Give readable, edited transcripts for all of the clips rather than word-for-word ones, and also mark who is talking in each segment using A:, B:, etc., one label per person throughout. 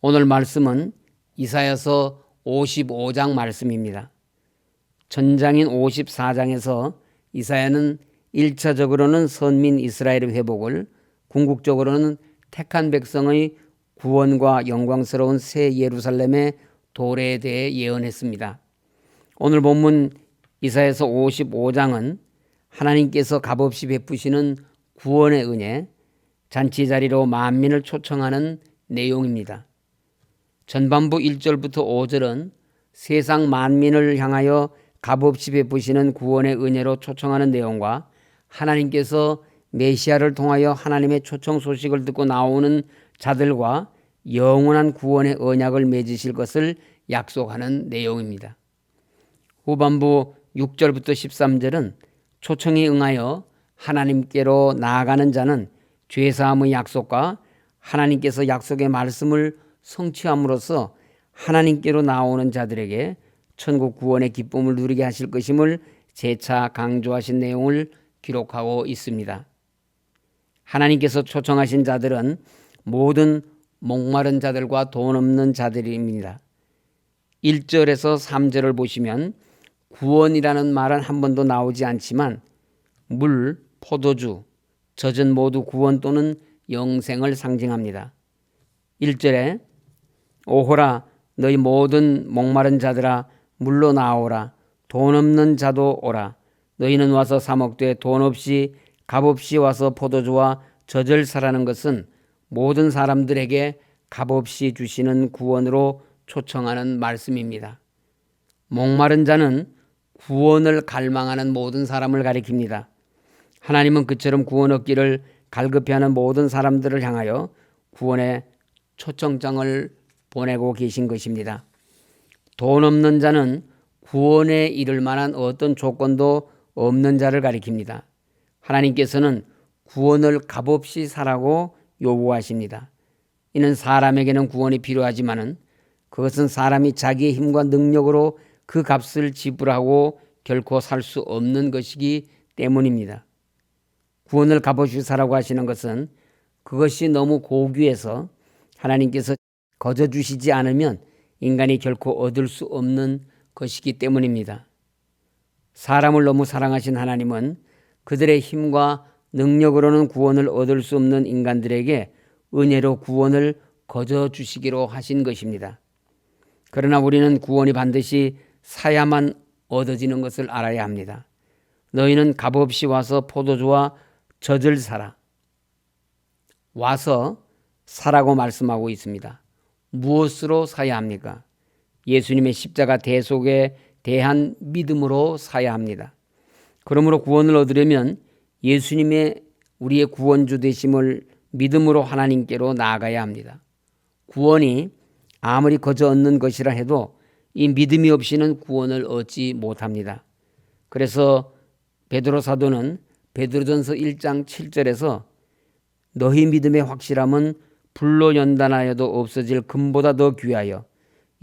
A: 오늘 말씀은 이사야서 55장 말씀입니다. 전장인 54장에서 이사야는 1차적으로는 선민 이스라엘의 회복을, 궁극적으로는 택한 백성의 구원과 영광스러운 새 예루살렘의 도래에 대해 예언했습니다. 오늘 본문 이사야서 55장은 하나님께서 값없이 베푸시는 구원의 은혜, 잔치 자리로 만민을 초청하는 내용입니다. 전반부 1절부터 5절은 세상 만민을 향하여 값없이 베푸시는 구원의 은혜로 초청하는 내용과 하나님께서 메시아를 통하여 하나님의 초청 소식을 듣고 나오는 자들과 영원한 구원의 언약을 맺으실 것을 약속하는 내용입니다. 후반부 6절부터 13절은 초청에 응하여 하나님께로 나아가는 자는 죄사함의 약속과 하나님께서 약속의 말씀을 성취함으로써 하나님께로 나오는 자들에게 천국 구원의 기쁨을 누리게 하실 것임을 재차 강조하신 내용을 기록하고 있습니다. 하나님께서 초청하신 자들은 모든 목마른 자들과 돈 없는 자들입니다. 1절에서 3절을 보시면 구원이라는 말은 한 번도 나오지 않지만 물, 포도주, 젖은 모두 구원 또는 영생을 상징합니다. 1절에 오호라 너희 모든 목마른 자들아 물로 나오라 돈 없는 자도 오라 너희는 와서 사 먹되 돈 없이 값없이 와서 포도주와 젖을 사라는 것은 모든 사람들에게 값없이 주시는 구원으로 초청하는 말씀입니다. 목마른 자는 구원을 갈망하는 모든 사람을 가리킵니다. 하나님은 그처럼 구원 얻기를 갈급해하는 모든 사람들을 향하여 구원의 초청장을 보내고 계신 것입니다. 돈 없는 자는 구원에 이를 만한 어떤 조건도 없는 자를 가리킵니다. 하나님께서는 구원을 값없이 사라고 요구하십니다. 이는 사람에게는 구원이 필요하지만은 그것은 사람이 자기의 힘과 능력으로 그 값을 지불하고 결코 살 수 없는 것이기 때문입니다. 구원을 값없이 사라고 하시는 것은 그것이 너무 고귀해서 하나님께서 거저 주시지 않으면 인간이 결코 얻을 수 없는 것이기 때문입니다. 사람을 너무 사랑하신 하나님은 그들의 힘과 능력으로는 구원을 얻을 수 없는 인간들에게 은혜로 구원을 거저 주시기로 하신 것입니다. 그러나 우리는 구원이 반드시 사야만 얻어지는 것을 알아야 합니다. 너희는 값없이 와서 포도주와 젖을 사라. 와서 사라고 말씀하고 있습니다. 무엇으로 사야 합니까? 예수님의 십자가 대속에 대한 믿음으로 사야 합니다. 그러므로 구원을 얻으려면 예수님의 우리의 구원주 되심을 믿음으로 하나님께로 나아가야 합니다. 구원이 아무리 거저 얻는 것이라 해도 이 믿음이 없이는 구원을 얻지 못합니다. 그래서 베드로 사도는 베드로전서 1장 7절에서 너희 믿음의 확실함은 불로 연단하여도 없어질 금보다 더 귀하여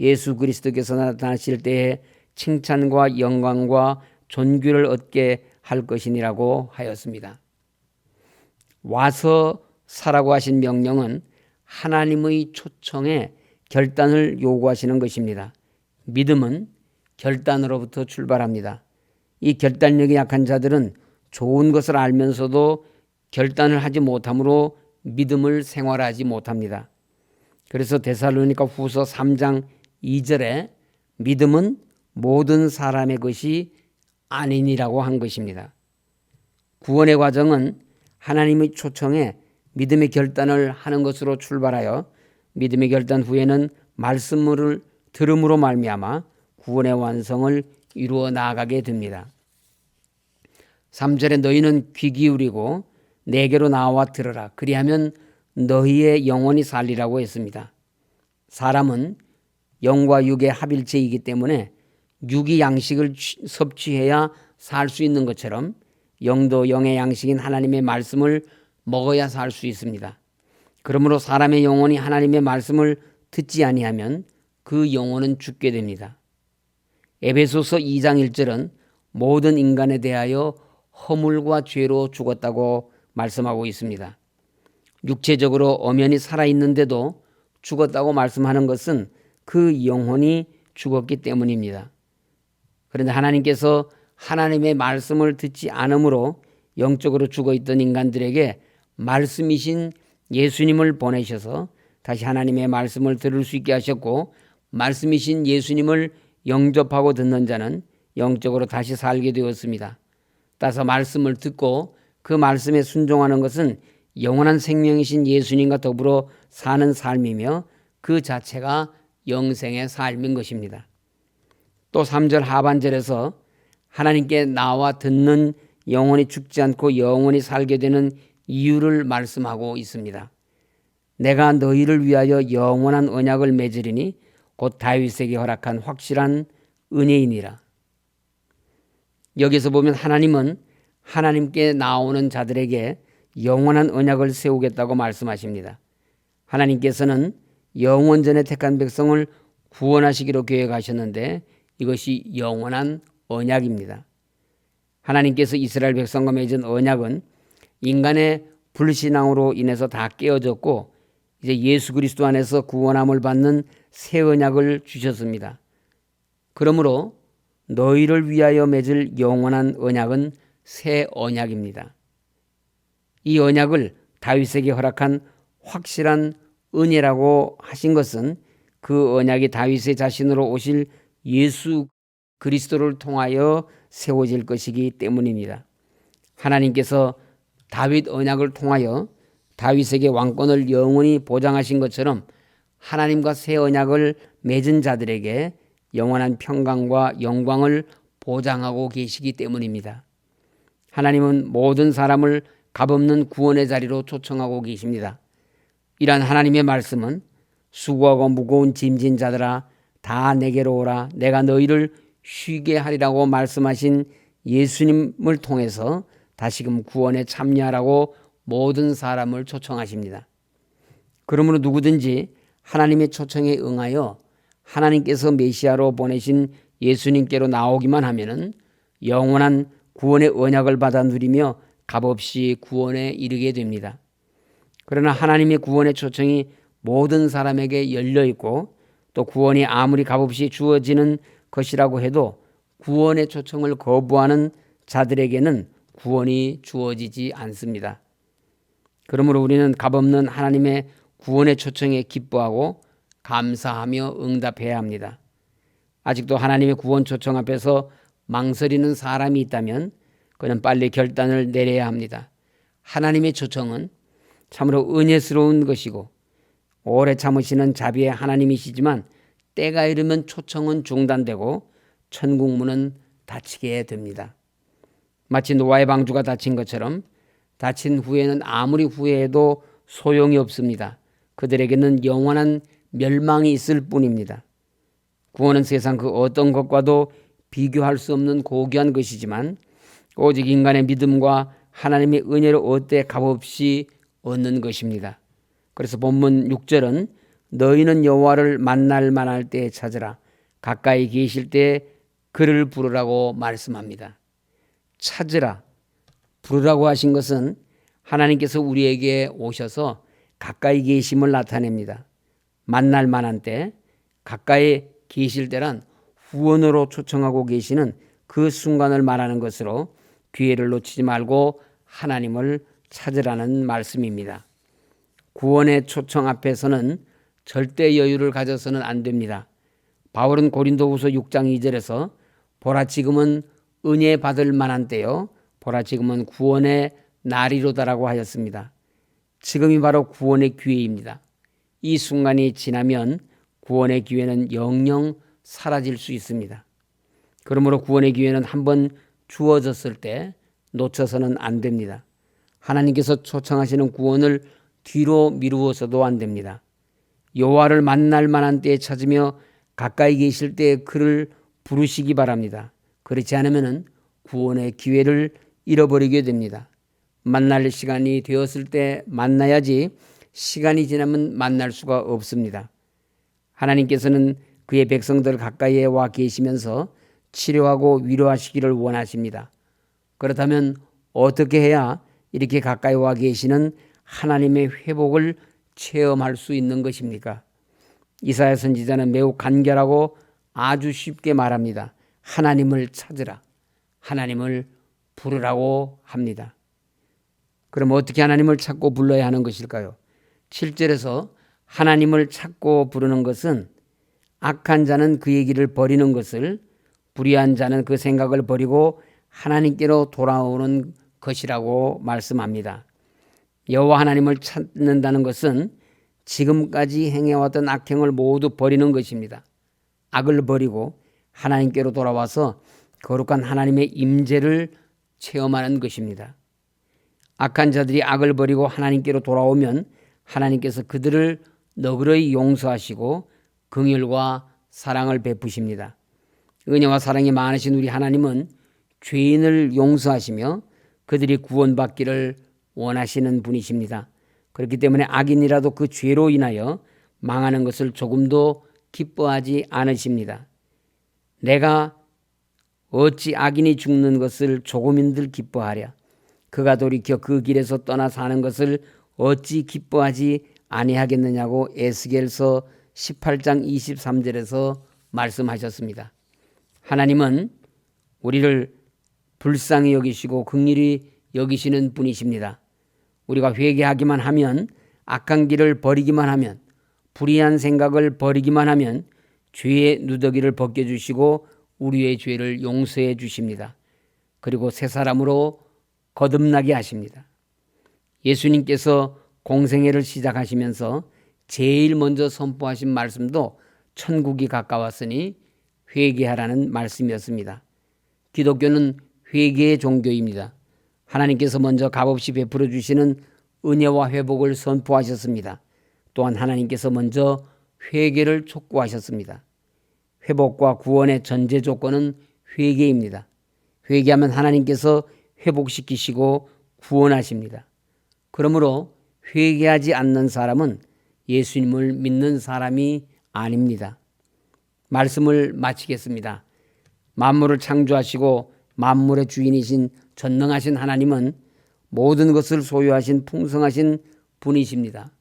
A: 예수 그리스도께서 나타나실 때에 칭찬과 영광과 존귀를 얻게 할 것이니라고 하였습니다. 와서 사라고 하신 명령은 하나님의 초청에 결단을 요구하시는 것입니다. 믿음은 결단으로부터 출발합니다. 이 결단력이 약한 자들은 좋은 것을 알면서도 결단을 하지 못하므로 믿음을 생활하지 못합니다. 그래서 데살로니가 후서 3장 2절에 믿음은 모든 사람의 것이 아니니라고 한 것입니다. 구원의 과정은 하나님의 초청에 믿음의 결단을 하는 것으로 출발하여 믿음의 결단 후에는 말씀을 들음으로 말미암아 구원의 완성을 이루어 나아가게 됩니다. 3절에 너희는 귀 기울이고 내게로 나와 들으라 그리하면 너희의 영혼이 살리라고 했습니다. 사람은 영과 육의 합일체이기 때문에 육이 양식을 섭취해야 살 수 있는 것처럼 영도 영의 양식인 하나님의 말씀을 먹어야 살 수 있습니다. 그러므로 사람의 영혼이 하나님의 말씀을 듣지 아니하면 그 영혼은 죽게 됩니다. 에베소서 2장 1절은 모든 인간에 대하여 허물과 죄로 죽었다고 말씀하고 있습니다. 육체적으로 엄연히 살아있는데도 죽었다고 말씀하는 것은 그 영혼이 죽었기 때문입니다. 그런데 하나님께서 하나님의 말씀을 듣지 않으므로 영적으로 죽어있던 인간들에게 말씀이신 예수님을 보내셔서 다시 하나님의 말씀을 들을 수 있게 하셨고, 말씀이신 예수님을 영접하고 듣는 자는 영적으로 다시 살게 되었습니다. 따라서 말씀을 듣고 그 말씀에 순종하는 것은 영원한 생명이신 예수님과 더불어 사는 삶이며 그 자체가 영생의 삶인 것입니다. 또 3절 하반절에서 하나님께 나와 듣는 영혼이 죽지 않고 영원히 살게 되는 이유를 말씀하고 있습니다. 내가 너희를 위하여 영원한 언약을 맺으리니 곧 다윗에게 허락한 확실한 은혜이니라. 여기서 보면 하나님은 하나님께 나오는 자들에게 영원한 언약을 세우겠다고 말씀하십니다. 하나님께서는 영원전에 택한 백성을 구원하시기로 계획하셨는데 이것이 영원한 언약입니다. 하나님께서 이스라엘 백성과 맺은 언약은 인간의 불신앙으로 인해서 다 깨어졌고 이제 예수 그리스도 안에서 구원함을 받는 새 언약을 주셨습니다. 그러므로 너희를 위하여 맺을 영원한 언약은 새 언약입니다. 이 언약을 다윗에게 허락한 확실한 은혜라고 하신 것은 그 언약이 다윗의 자신으로 오실 예수 그리스도를 통하여 세워질 것이기 때문입니다. 하나님께서 다윗 언약을 통하여 다윗에게 왕권을 영원히 보장하신 것처럼 하나님과 새 언약을 맺은 자들에게 영원한 평강과 영광을 보장하고 계시기 때문입니다. 하나님은 모든 사람을 값없는 구원의 자리로 초청하고 계십니다. 이러한 하나님의 말씀은 수고하고 무거운 짐진 자들아 다 내게로 오라 내가 너희를 쉬게 하리라고 말씀하신 예수님을 통해서 다시금 구원에 참여하라고 모든 사람을 초청하십니다. 그러므로 누구든지 하나님의 초청에 응하여 하나님께서 메시아로 보내신 예수님께로 나오기만 하면은 영원한 구원의 언약을 받아 누리며 값없이 구원에 이르게 됩니다. 그러나 하나님의 구원의 초청이 모든 사람에게 열려 있고 또 구원이 아무리 값없이 주어지는 것이라고 해도 구원의 초청을 거부하는 자들에게는 구원이 주어지지 않습니다. 그러므로 우리는 값없는 하나님의 구원의 초청에 기뻐하고 감사하며 응답해야 합니다. 아직도 하나님의 구원 초청 앞에서 망설이는 사람이 있다면 그는 빨리 결단을 내려야 합니다. 하나님의 초청은 참으로 은혜스러운 것이고 오래 참으시는 자비의 하나님이시지만 때가 이르면 초청은 중단되고 천국문은 닫히게 됩니다. 마치 노아의 방주가 닫힌 것처럼 닫힌 후에는 아무리 후회해도 소용이 없습니다. 그들에게는 영원한 멸망이 있을 뿐입니다. 구원은 세상 그 어떤 것과도 비교할 수 없는 고귀한 것이지만 오직 인간의 믿음과 하나님의 은혜로 얻되 값없이 얻는 것입니다. 그래서 본문 6절은 너희는 여호와를 만날 만할 때에 찾으라 가까이 계실 때에 그를 부르라고 말씀합니다. 찾으라, 부르라고 하신 것은 하나님께서 우리에게 오셔서 가까이 계심을 나타냅니다. 만날 만한 때, 가까이 계실 때란 후원으로 초청하고 계시는 그 순간을 말하는 것으로 기회를 놓치지 말고 하나님을 찾으라는 말씀입니다. 구원의 초청 앞에서는 절대 여유를 가져서는 안 됩니다. 바울은 고린도후서 6장 2절에서 보라 지금은 은혜 받을 만한 때요 보라 지금은 구원의 날이로다라고 하였습니다. 지금이 바로 구원의 기회입니다. 이 순간이 지나면 구원의 기회는 영영 사라질 수 있습니다. 그러므로 구원의 기회는 한번 주어졌을 때 놓쳐서는 안 됩니다. 하나님께서 초청하시는 구원을 뒤로 미루어서도 안 됩니다. 여호와를 만날 만한 때에 찾으며 가까이 계실 때에 그를 부르시기 바랍니다. 그렇지 않으면 구원의 기회를 잃어버리게 됩니다. 만날 시간이 되었을 때 만나야지 시간이 지나면 만날 수가 없습니다. 하나님께서는 그의 백성들 가까이에 와 계시면서 치료하고 위로하시기를 원하십니다. 그렇다면 어떻게 해야 이렇게 가까이 와 계시는 하나님의 회복을 체험할 수 있는 것입니까? 이사야 선지자는 매우 간결하고 아주 쉽게 말합니다. 하나님을 찾으라. 하나님을 부르라고 합니다. 그럼 어떻게 하나님을 찾고 불러야 하는 것일까요? 7절에서 하나님을 찾고 부르는 것은 악한 자는 그의 길을 버리는 것을, 불의한 자는 그 생각을 버리고 하나님께로 돌아오는 것이라고 말씀합니다. 여호와 하나님을 찾는다는 것은 지금까지 행해왔던 악행을 모두 버리는 것입니다. 악을 버리고 하나님께로 돌아와서 거룩한 하나님의 임재를 체험하는 것입니다. 악한 자들이 악을 버리고 하나님께로 돌아오면 하나님께서 그들을 너그러이 용서하시고 긍휼과 사랑을 베푸십니다. 은혜와 사랑이 많으신 우리 하나님은 죄인을 용서하시며 그들이 구원받기를 원하시는 분이십니다. 그렇기 때문에 악인이라도 그 죄로 인하여 망하는 것을 조금도 기뻐하지 않으십니다. 내가 어찌 악인이 죽는 것을 조금인들 기뻐하랴. 그가 돌이켜 그 길에서 떠나 사는 것을 어찌 기뻐하지 아니하겠느냐고 에스겔서 18장 23절에서 말씀하셨습니다. 하나님은 우리를 불쌍히 여기시고 긍휼히 여기시는 분이십니다. 우리가 회개하기만 하면, 악한 길을 버리기만 하면, 불의한 생각을 버리기만 하면 죄의 누더기를 벗겨주시고 우리의 죄를 용서해 주십니다. 그리고 새 사람으로 거듭나게 하십니다. 예수님께서 공생애를 시작하시면서 제일 먼저 선포하신 말씀도 천국이 가까웠으니 회개하라는 말씀이었습니다. 기독교는 회개의 종교입니다. 하나님께서 먼저 값없이 베풀어 주시는 은혜와 회복을 선포하셨습니다. 또한 하나님께서 먼저 회개를 촉구하셨습니다. 회복과 구원의 전제 조건은 회개입니다. 회개하면 하나님께서 회복시키시고 구원하십니다. 그러므로 회개하지 않는 사람은 예수님을 믿는 사람이 아닙니다. 말씀을 마치겠습니다. 만물을 창조하시고 만물의 주인이신 전능하신 하나님은 모든 것을 소유하신 풍성하신 분이십니다.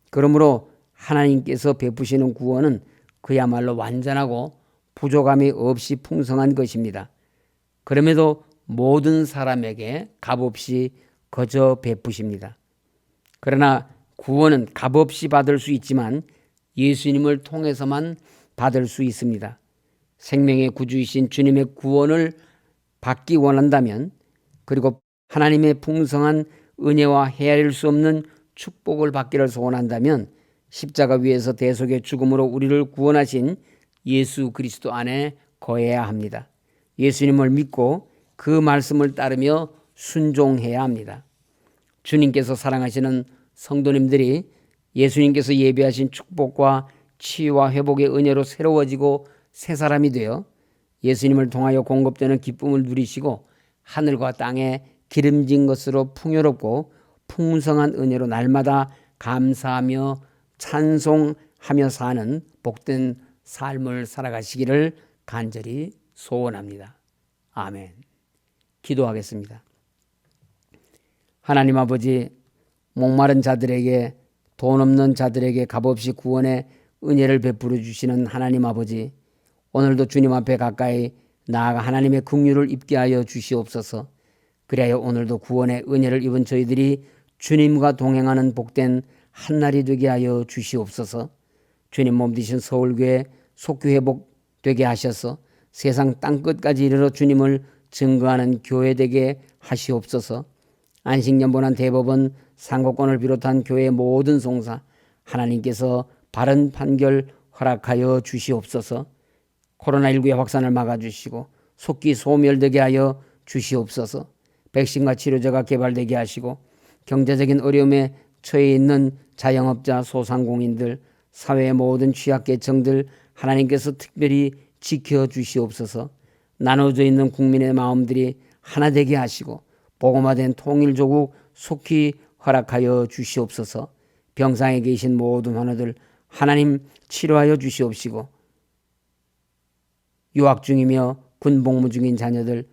A: 그러므로 하나님께서 베푸시는 구원은 그야말로 완전하고 부족함이 없이 풍성한 것입니다. 그럼에도 모든 사람에게 값없이 거저 베푸십니다. 그러나 구원은 값없이 받을 수 있지만 예수님을 통해서만 받을 수 있습니다. 생명의 구주이신 주님의 구원을 받기 원한다면, 그리고 하나님의 풍성한 은혜와 헤아릴 수 없는 축복을 받기를 소원한다면 십자가 위에서 대속의 죽음으로 우리를 구원하신 예수 그리스도 안에 거해야 합니다. 예수님을 믿고 그 말씀을 따르며 순종해야 합니다. 주님께서 사랑하시는 성도님들이 예수님께서 예비하신 축복과 치유와 회복의 은혜로 새로워지고 새 사람이 되어 예수님을 통하여 공급되는 기쁨을 누리시고 하늘과 땅에 기름진 것으로 풍요롭고 풍성한 은혜로 날마다 감사하며 찬송하며 사는 복된 삶을 살아가시기를 간절히 소원합니다. 아멘. 기도하겠습니다. 하나님 아버지, 목마른 자들에게, 돈 없는 자들에게 값없이 구원의 은혜를 베풀어 주시는 하나님 아버지, 오늘도 주님 앞에 가까이 나아가 하나님의 긍휼을 입게 하여 주시옵소서. 그리하여 오늘도 구원의 은혜를 입은 저희들이 주님과 동행하는 복된 한날이 되게 하여 주시옵소서. 주님 몸 되신 서울교회 속교 회복되게 하셔서 세상 땅끝까지 이르러 주님을 증거하는 교회 되게 하시옵소서. 안식년보난 대법원 상고권을 비롯한 교회의 모든 송사 하나님께서 바른 판결 허락하여 주시옵소서. 코로나19의 확산을 막아주시고 속기 소멸되게 하여 주시옵소서. 백신과 치료제가 개발되게 하시고 경제적인 어려움에 처해 있는 자영업자, 소상공인들, 사회의 모든 취약계층들 하나님께서 특별히 지켜주시옵소서. 나눠져 있는 국민의 마음들이 하나 되게 하시고 복음화된 통일조국 속히 허락하여 주시옵소서. 병상에 계신 모든 환우들 하나님 치료하여 주시옵시고, 유학 중이며 군복무 중인 자녀들,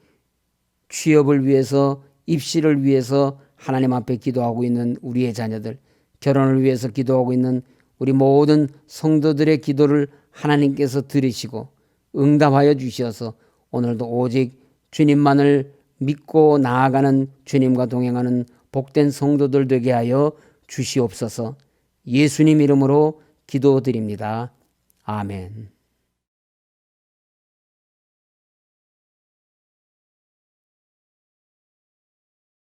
A: 취업을 위해서, 입시를 위해서 하나님 앞에 기도하고 있는 우리의 자녀들, 결혼을 위해서 기도하고 있는 우리 모든 성도들의 기도를 하나님께서 들으시고 응답하여 주셔서 오늘도 오직 주님만을 믿고 나아가는, 주님과 동행하는 복된 성도들 되게 하여 주시옵소서. 예수님 이름으로 기도드립니다. 아멘.